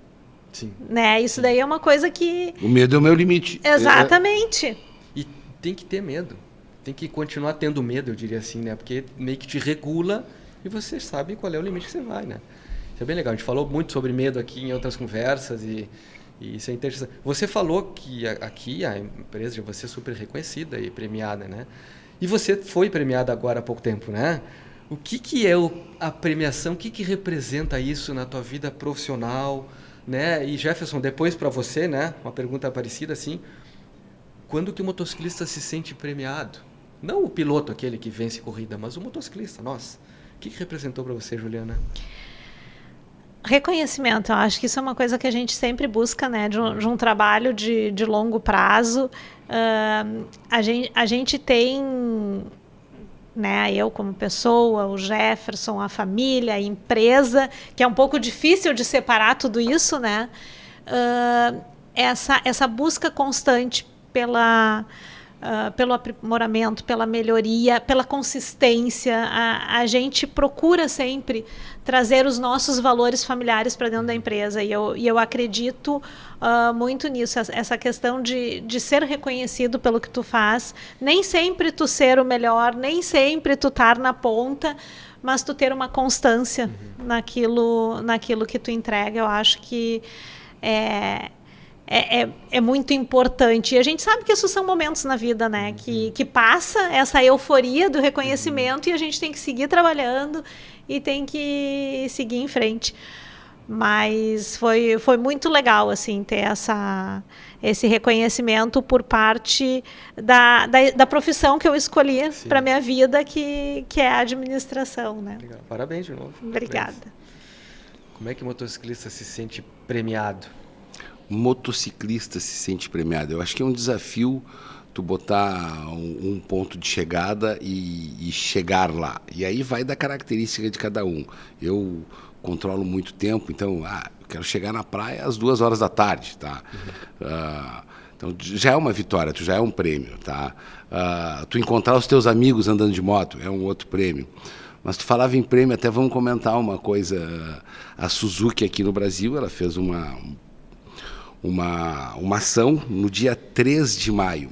Sim. Né? Isso daí é uma coisa que... O medo é o meu limite. Exatamente. E tem que ter medo. Tem que continuar tendo medo, eu diria assim, né? Porque meio que te regula e você sabe qual é o limite que você vai, né? Isso é bem legal. A gente falou muito sobre medo aqui em outras conversas e isso é interessante. Você falou que aqui a empresa de você é super reconhecida e premiada, né? E você foi premiada agora há pouco tempo, né? O que é a premiação? O que representa isso na tua vida profissional, né? E Jefferson, depois para você, né? Uma pergunta parecida assim. Quando que o motociclista se sente premiado? Não o piloto, aquele que vence corrida, mas o motociclista, nós. O que representou para você, Juliana? Reconhecimento, eu acho que isso é uma coisa que a gente sempre busca, né, de um trabalho de longo prazo. A gente tem, né, eu como pessoa, o Jefferson, a família, a empresa, que é um pouco difícil de separar tudo isso, né? Essa busca constante pelo aprimoramento, pela melhoria, pela consistência. A gente procura sempre trazer os nossos valores familiares para dentro da empresa. E eu acredito muito nisso, essa questão de ser reconhecido pelo que tu faz. Nem sempre tu ser o melhor, nem sempre tu estar na ponta, mas tu ter uma constância naquilo que tu entrega. Eu acho que é muito importante. E a gente sabe que isso são momentos na vida, né? Que passa essa euforia do reconhecimento e a gente tem que seguir trabalhando e tem que seguir em frente. Mas foi muito legal, assim, ter esse reconhecimento por parte da profissão que eu escolhi para a minha vida, que é a administração, né? Legal. Parabéns de novo. Obrigada. Parabéns. Como é que o motociclista se sente premiado? Motociclista se sente premiado. Eu acho que é um desafio tu botar um ponto de chegada e chegar lá. E aí vai da característica de cada um. Eu controlo muito tempo, então eu quero chegar na praia às 2 horas da tarde, tá? Então já é uma vitória, tu já é um prêmio, tá? Tu encontrar os teus amigos andando de moto é um outro prêmio. Mas tu falava em prêmio, até vamos comentar uma coisa. A Suzuki aqui no Brasil, ela fez uma ação no dia 3 de maio,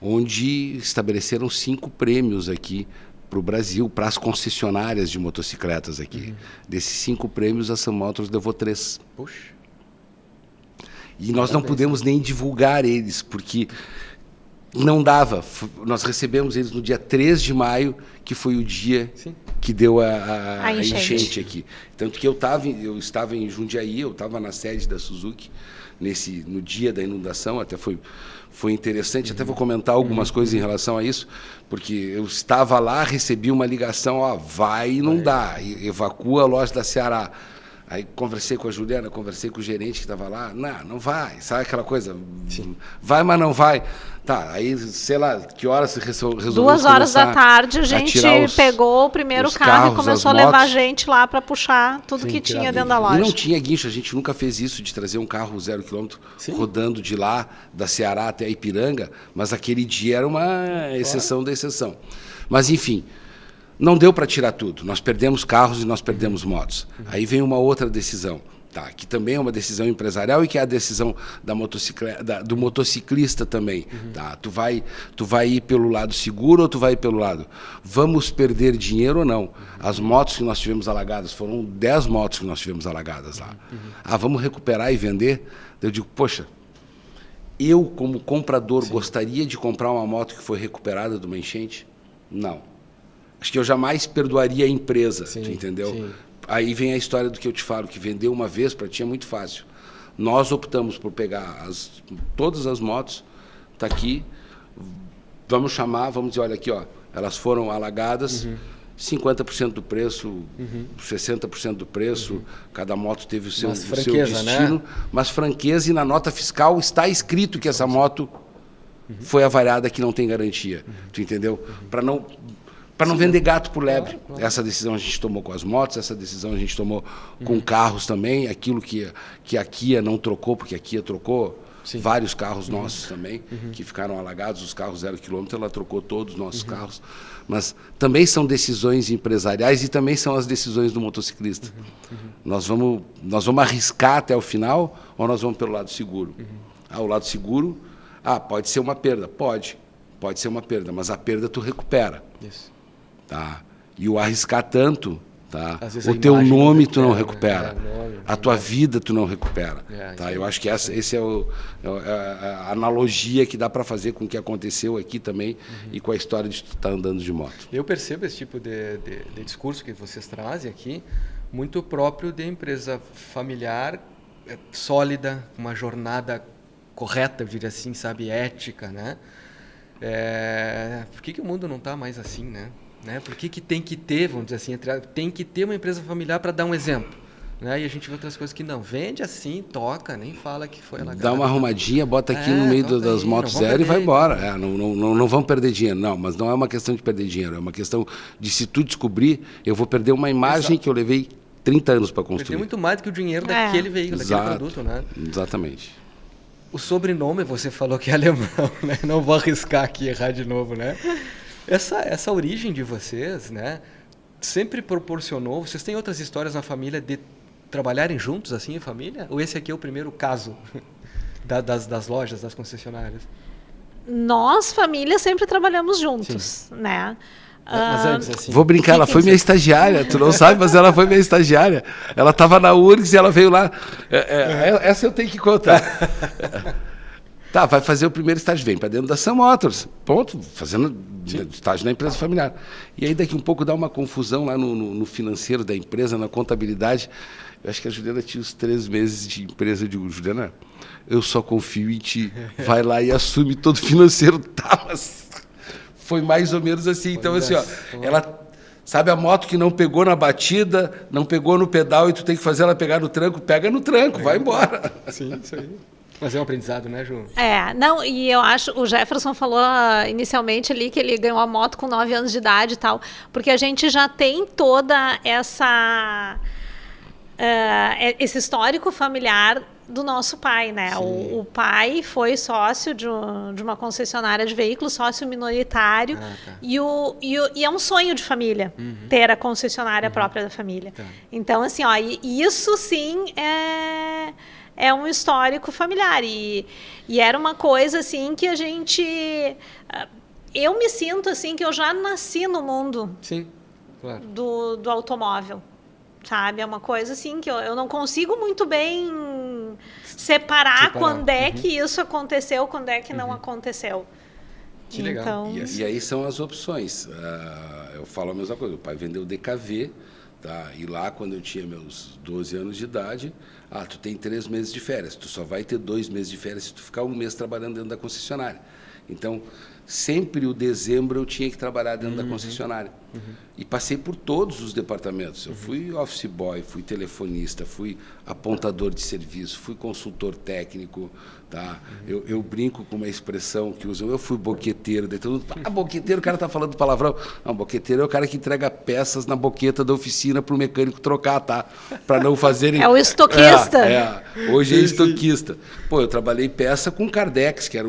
onde estabeleceram 5 prêmios aqui para o Brasil, para as concessionárias de motocicletas aqui. Desses 5 prêmios, a Sun Motors levou 3. Puxa. E nós não pudemos nem divulgar eles, porque não dava. Nós recebemos eles no dia 3 de maio, que foi o dia que deu a enchente aqui. Tanto que eu estava em Jundiaí, eu estava na sede da Suzuki, no dia da inundação. Até foi interessante, até vou comentar algumas coisas em relação a isso, porque eu estava lá, recebi uma ligação, vai inundar, evacua a loja da Ceará. Aí conversei com a Juliana, conversei com o gerente que estava lá. Não vai. Sabe aquela coisa? Sim. Vai, mas não vai. Tá, aí, sei lá, que horas se resolveu 2 horas da tarde, a gente pegou o primeiro carro e começou a levar gente lá para puxar tudo que tinha dentro da loja. E não tinha guincho, a gente nunca fez isso de trazer um carro 0 km rodando de lá, da Ceará até a Ipiranga, mas aquele dia era uma exceção da exceção. Mas, enfim, não deu para tirar tudo. Nós perdemos carros e nós perdemos motos. Aí vem uma outra decisão. Tá, que também é uma decisão empresarial e que é a decisão do motociclista também. Tá? Tu vai ir pelo lado seguro ou tu vai ir pelo lado? Vamos perder dinheiro ou não? As motos que nós tivemos alagadas, foram 10 motos que nós tivemos alagadas lá. Vamos recuperar e vender? Eu digo, poxa, eu como comprador gostaria de comprar uma moto que foi recuperada de uma enchente? Não. Acho que eu jamais perdoaria a empresa, tu entendeu? Sim. Aí vem a história do que eu te falo, que vender uma vez para ti é muito fácil. Nós optamos por pegar todas as motos, tá aqui, vamos dizer, olha aqui, ó, elas foram alagadas, 50% do preço, 60% do preço, cada moto teve o seu destino, né? Mas franqueza, e na nota fiscal está escrito que essa moto foi avariada, que não tem garantia, tu entendeu? Para não vender gato por lebre. Claro. Essa decisão a gente tomou com as motos, essa decisão a gente tomou com carros também, aquilo que a Kia não trocou, porque a Kia trocou vários carros nossos também, que ficaram alagados, os carros 0 km, ela trocou todos os nossos carros. Mas também são decisões empresariais e também são as decisões do motociclista. Nós vamos arriscar até o final ou nós vamos pelo lado seguro? O lado seguro, pode ser uma perda. Pode ser uma perda, mas a perda tu recupera. Isso. Tá? E o arriscar tanto, tá? O teu nome tu não recupera, a tua vida tu não recupera. Tá? Eu acho que essa é a analogia que dá para fazer com o que aconteceu aqui também e com a história de tu estar andando de moto. Eu percebo esse tipo de discurso que vocês trazem aqui, muito próprio de empresa familiar, sólida, uma jornada correta, eu diria assim, sabe, ética, né? Por que o mundo não está mais assim, né? Por que tem que ter, vamos dizer assim, tem que ter uma empresa familiar para dar um exemplo, né? E a gente vê outras coisas que não, vende assim, toca, nem fala que foi alagado. Dá uma arrumadinha, bota aqui no meio das motos zero e vai embora. Não vão perder dinheiro, não, mas não é uma questão de perder dinheiro, é uma questão de, se tu descobrir, eu vou perder uma imagem que eu levei 30 anos para construir. Perder muito mais do que o dinheiro daquele veículo, daquele produto, né? Exatamente. O sobrenome, você falou que é alemão, né? Não vou arriscar aqui errar de novo, né? Essa origem de vocês, né? Sempre proporcionou... Vocês têm outras histórias na família de trabalharem juntos, assim, em família? Ou esse aqui é o primeiro caso das lojas, das concessionárias? Nós, família, sempre trabalhamos juntos, né? Mas antes, assim... Vou brincar, ela foi minha estagiária, tu não sabe, mas ela foi minha estagiária.Ela estava na URGS e ela veio lá. Essa eu tenho que contar. Tá, vai fazer o primeiro estágio, vem para dentro da Sam Motors, ponto, fazendo estágio na empresa familiar. E aí daqui um pouco dá uma confusão lá no financeiro da empresa, na contabilidade. Eu acho que a Juliana tinha uns 3 meses de empresa. Eu digo, Juliana, eu só confio em ti, vai lá e assume todo o financeiro. Tá, mas foi mais ou menos assim. Então, assim, ó, ela... Sabe a moto que não pegou na batida, não pegou no pedal e tu tem que fazer ela pegar no tranco? Pega no tranco, vai embora. Sim, isso aí. Mas é um aprendizado, né, Ju? Não, e eu acho, o Jefferson falou inicialmente ali que ele ganhou a moto com 9 anos de idade e tal, porque a gente já tem toda esse histórico familiar do nosso pai, né? O pai foi sócio de uma concessionária de veículos, sócio minoritário, e é um sonho de família ter a concessionária própria da família. Então, assim, ó, isso sim é um histórico familiar. E era uma coisa, assim, que a gente... Eu me sinto, assim, que eu já nasci no mundo do automóvel, sabe? É uma coisa, assim, que eu não consigo muito bem separar quando é que isso aconteceu, quando é que não aconteceu. Que legal. Então... E aí são as opções. Eu falo a mesma coisa. O pai vendeu DKV, tá? E lá, quando eu tinha meus 12 anos de idade... tu tem 3 meses de férias, tu só vai ter 2 meses de férias se tu ficar 1 mês trabalhando dentro da concessionária. Então, sempre o dezembro eu tinha que trabalhar dentro da concessionária. E passei por todos os departamentos. Eu fui office boy, fui telefonista, fui apontador de serviço, fui consultor técnico. Tá? Eu brinco com uma expressão que usam, eu fui boqueteiro. Daí todo mundo, boqueteiro, o cara está falando palavrão. Não, boqueteiro é o cara que entrega peças na boqueta da oficina para o mecânico trocar, tá? Para não fazerem... É o estoquista. Hoje é estoquista. Pô, eu trabalhei peça com Cardex, que era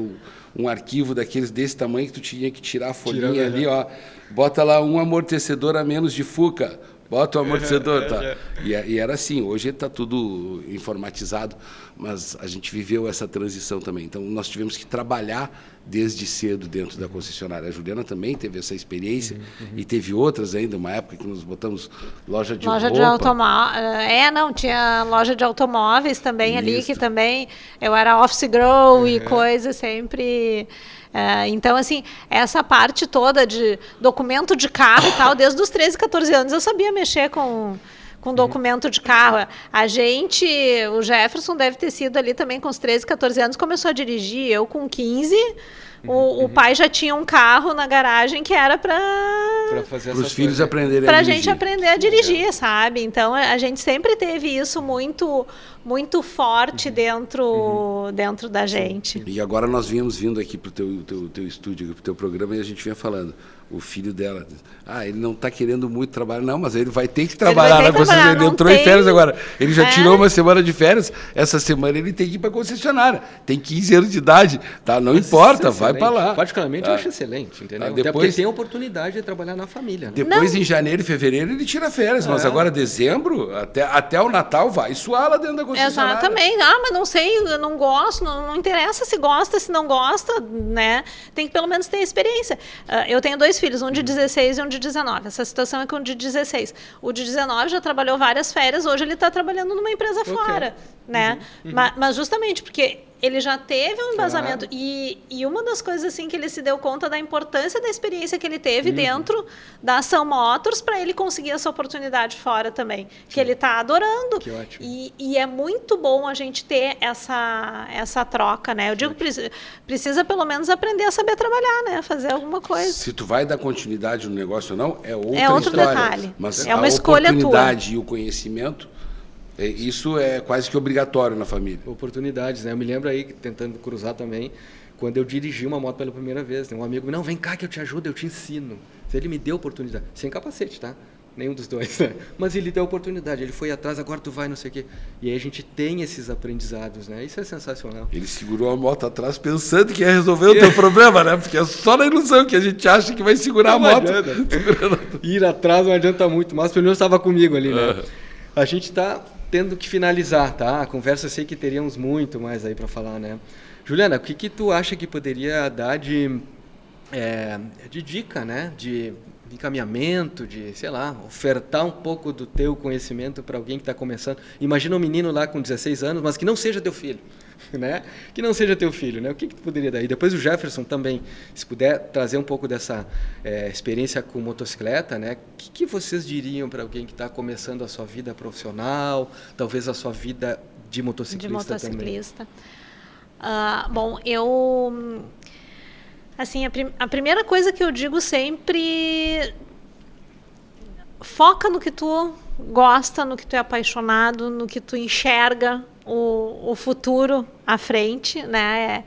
um arquivo daqueles desse tamanho que tu tinha que tirar a folhinha ali, ó. Bota lá um amortecedor a menos de Fuca. Bota o amortecedor, tá? E era assim, hoje está tudo informatizado, mas a gente viveu essa transição também. Então, nós tivemos que trabalhar desde cedo dentro da concessionária. A Juliana também teve essa experiência e teve outras ainda, uma época que nós botamos loja de roupa. De automóveis. Tinha loja de automóveis também ali, que também eu era office girl e coisa sempre... então, assim, essa parte toda de documento de carro e tal, desde os 13, 14 anos eu sabia mexer com documento de carro. O Jefferson deve ter sido ali também com os 13, 14 anos, começou a dirigir, eu com 15... O pai já tinha um carro na garagem que era para os filhos aprenderem a dirigir. Para a gente aprender a dirigir, sabe? Então, a gente sempre teve isso muito, muito forte dentro da gente. E agora nós vindo aqui para o teu estúdio, para o teu programa, e a gente vinha falando, o filho dela, ele não está querendo muito trabalhar, não, mas ele vai ter que trabalhar na concessionária. Ele entrou em férias agora, ele já tirou uma semana de férias, essa semana ele tem que ir para a concessionária, tem 15 anos de idade, tá? Não importa, vai para lá. Particularmente eu acho excelente, entendeu? Depois, até porque tem a oportunidade de trabalhar na família. Né? Depois, em janeiro e fevereiro, ele tira férias, mas agora dezembro, até o Natal, vai suar lá dentro da concessionária. Exatamente. Mas não sei, eu não gosto, não interessa se gosta, se não gosta, né? Tem que pelo menos ter experiência. Eu tenho 2 filhos, um de 16 e um de 19. Essa situação é com o de 16. O de 19 já trabalhou várias férias, hoje ele está trabalhando numa empresa fora, né? Mas justamente porque ele já teve um embasamento. Claro. E uma das coisas assim que ele se deu conta da importância da experiência que ele teve dentro da Ação Motors para ele conseguir essa oportunidade fora também. Que ele está adorando. Que ótimo. E é muito bom a gente ter essa troca, né? Eu digo que precisa pelo menos aprender a saber trabalhar, né? Fazer alguma coisa. Se tu vai dar continuidade no negócio ou não, é outra outro história. Detalhe. Mas é uma escolha tua. A oportunidade e o conhecimento... Isso é quase que obrigatório na família. Oportunidades, né? Eu me lembro aí, tentando cruzar também, quando eu dirigi uma moto pela primeira vez. Um amigo me não, vem cá que eu te ajudo, eu te ensino. Ele me deu oportunidade. Sem capacete, tá? Nenhum dos dois, né? Mas ele deu oportunidade, ele foi atrás, agora tu vai, não sei o quê. E aí a gente tem esses aprendizados, né? Isso é sensacional. Ele segurou a moto atrás pensando que ia resolver o teu problema, né? Porque é só na ilusão que a gente acha que vai segurar a moto. Ir atrás não adianta muito, mas pelo menos estava comigo ali, né? A gente está tendo que finalizar, tá? A conversa eu sei que teríamos muito mais aí para falar, né? Juliana, o que tu acha que poderia dar de dica, né? De encaminhamento, de, sei lá, ofertar um pouco do teu conhecimento para alguém que está começando. Imagina um menino lá com 16 anos, mas que não seja teu filho, né? Que não seja teu filho, né? O que tu poderia dar? E depois o Jefferson também, se puder trazer um pouco dessa experiência com motocicleta, né? O que vocês diriam para alguém que está começando a sua vida profissional, talvez a sua vida de motociclista também? Bom, eu... Assim, a primeira coisa que eu digo sempre, foca no que tu gosta, no que tu é apaixonado, no que tu enxerga o futuro à frente, né?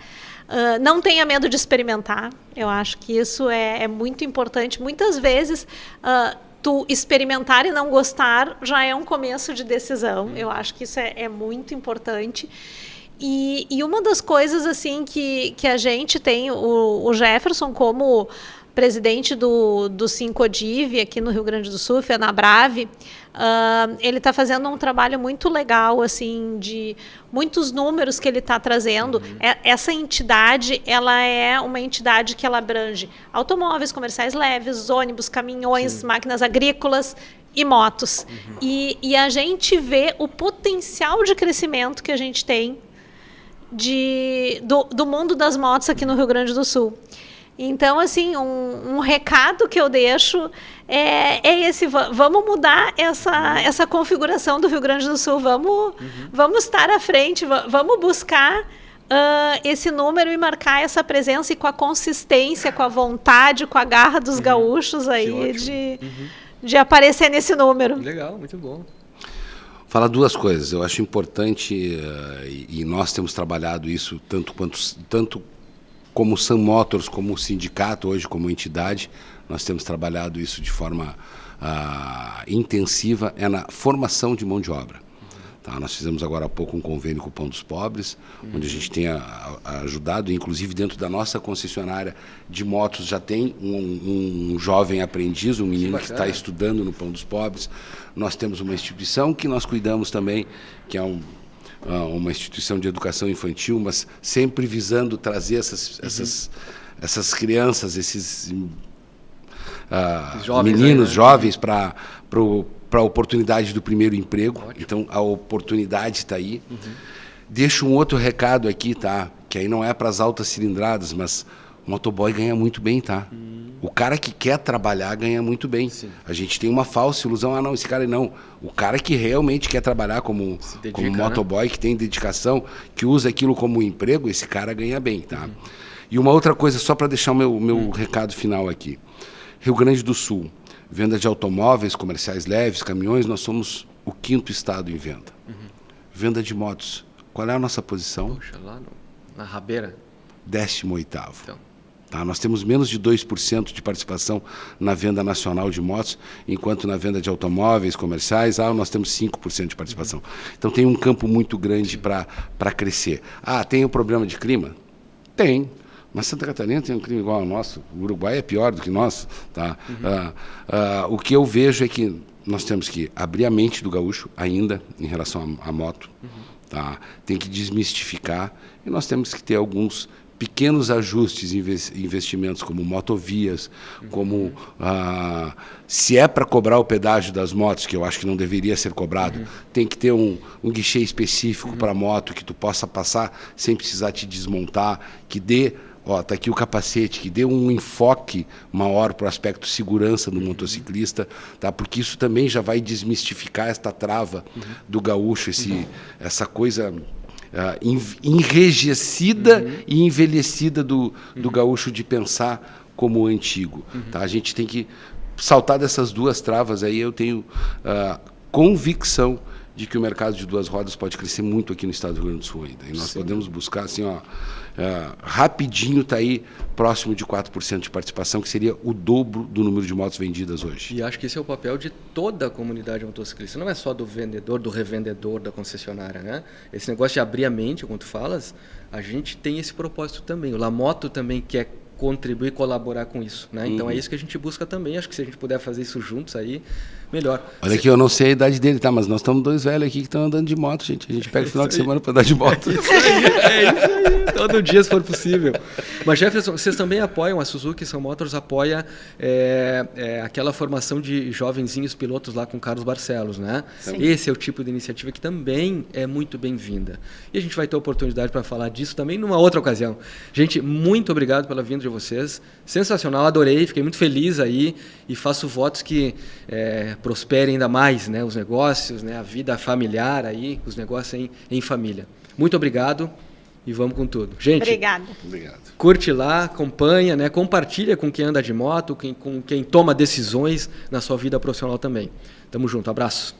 Não tenha medo de experimentar, eu acho que isso é muito importante. Muitas vezes, tu experimentar e não gostar já é um começo de decisão, eu acho que isso é muito importante. E uma das coisas assim que a gente tem, o Jefferson como presidente do Sincodiv aqui no Rio Grande do Sul, FenaBrave, ele está fazendo um trabalho muito legal, assim, de muitos números que ele está trazendo. Essa entidade, ela é uma entidade que ela abrange automóveis, comerciais leves, ônibus, caminhões, máquinas agrícolas e motos. E a gente vê o potencial de crescimento que a gente tem do mundo das motos aqui no Rio Grande do Sul. Então, assim, um recado que eu deixo é esse: vamos mudar essa configuração do Rio Grande do Sul, vamos estar à frente, vamos buscar esse número e marcar essa presença e com a consistência, com a vontade, com a garra dos gaúchos aí de aparecer nesse número. Legal, muito bom. Falar duas coisas. Eu acho importante, e nós temos trabalhado isso tanto como Sun Motors, como sindicato hoje, como entidade, nós temos trabalhado isso de forma intensiva, é na formação de mão de obra. Tá, nós fizemos agora há pouco um convênio com o Pão dos Pobres, onde a gente tem ajudado, inclusive dentro da nossa concessionária de motos já tem um jovem aprendiz, um menino que está estudando no Pão dos Pobres. Nós temos uma instituição que nós cuidamos também, que é uma instituição de educação infantil, mas sempre visando trazer essas crianças, esses jovens meninos, aí, né? Jovens, para a oportunidade do primeiro emprego. Ótimo. Então, a oportunidade está aí. Deixo um outro recado aqui, tá? Que aí não é para as altas cilindradas, mas o motoboy ganha muito bem, tá? O cara que quer trabalhar ganha muito bem. Sim. A gente tem uma falsa ilusão, não, esse cara não. O cara que realmente quer trabalhar como motoboy, né? Que tem dedicação, que usa aquilo como emprego, esse cara ganha bem, tá? E uma outra coisa, só para deixar o meu recado final aqui. Rio Grande do Sul. Venda de automóveis, comerciais leves, caminhões, nós somos o 5º estado em venda. Venda de motos, qual é a nossa posição? Poxa, lá na rabeira. 18º. Então. Tá, nós temos menos de 2% de participação na venda nacional de motos, enquanto na venda de automóveis, comerciais, nós temos 5% de participação. Então tem um campo muito grande para crescer. Tem um problema de clima? Tem. Mas Santa Catarina tem um clima igual ao nosso. O Uruguai é pior do que nós. Tá? O que eu vejo é que nós temos que abrir a mente do gaúcho ainda em relação à moto. Tá? Tem que desmistificar. E nós temos que ter alguns pequenos ajustes, investimentos como motovias, como se é para cobrar o pedágio das motos, que eu acho que não deveria ser cobrado, tem que ter um guichê específico para a moto, que tu possa passar sem precisar te desmontar, que dê... tá aqui o capacete, que dê um enfoque maior para o aspecto segurança do motociclista, tá? Porque isso também já vai desmistificar esta trava do gaúcho, essa coisa enrijecida e envelhecida do gaúcho de pensar como antigo. Tá? A gente tem que saltar dessas duas travas aí. Eu tenho convicção de que o mercado de duas rodas pode crescer muito aqui no estado do Rio Grande do Sul ainda. E nós podemos buscar, assim, rapidinho está aí próximo de 4% de participação, que seria o dobro do número de motos vendidas hoje. E acho que esse é o papel de toda a comunidade motociclista, não é só do vendedor, do revendedor, da concessionária, né? Esse negócio de abrir a mente, como tu falas, a gente tem esse propósito também. O Lamoto também quer contribuir e colaborar com isso, né? Então é isso que a gente busca também. Acho que se a gente puder fazer isso juntos aí, melhor. Olha aqui, eu não sei a idade dele, tá? Mas nós estamos dois velhos aqui que estão andando de moto, gente. A gente pega o final de semana para andar de moto. É isso aí. Todo dia, se for possível. Mas, Jefferson, vocês também apoiam, a Suzuki Sun Motors apoia aquela formação de jovenzinhos pilotos lá com Carlos Barcelos, né? Sim. Esse é o tipo de iniciativa que também é muito bem-vinda. E a gente vai ter oportunidade para falar disso também numa outra ocasião. Gente, muito obrigado pela vinda de vocês. Sensacional, adorei, fiquei muito feliz aí e faço votos que prosperem ainda mais, né, os negócios, né, a vida familiar aí, os negócios em família. Muito obrigado e vamos com tudo. Gente, obrigado. Curte lá, acompanha, né, compartilha com quem anda de moto, com quem toma decisões na sua vida profissional também. Tamo junto, abraço.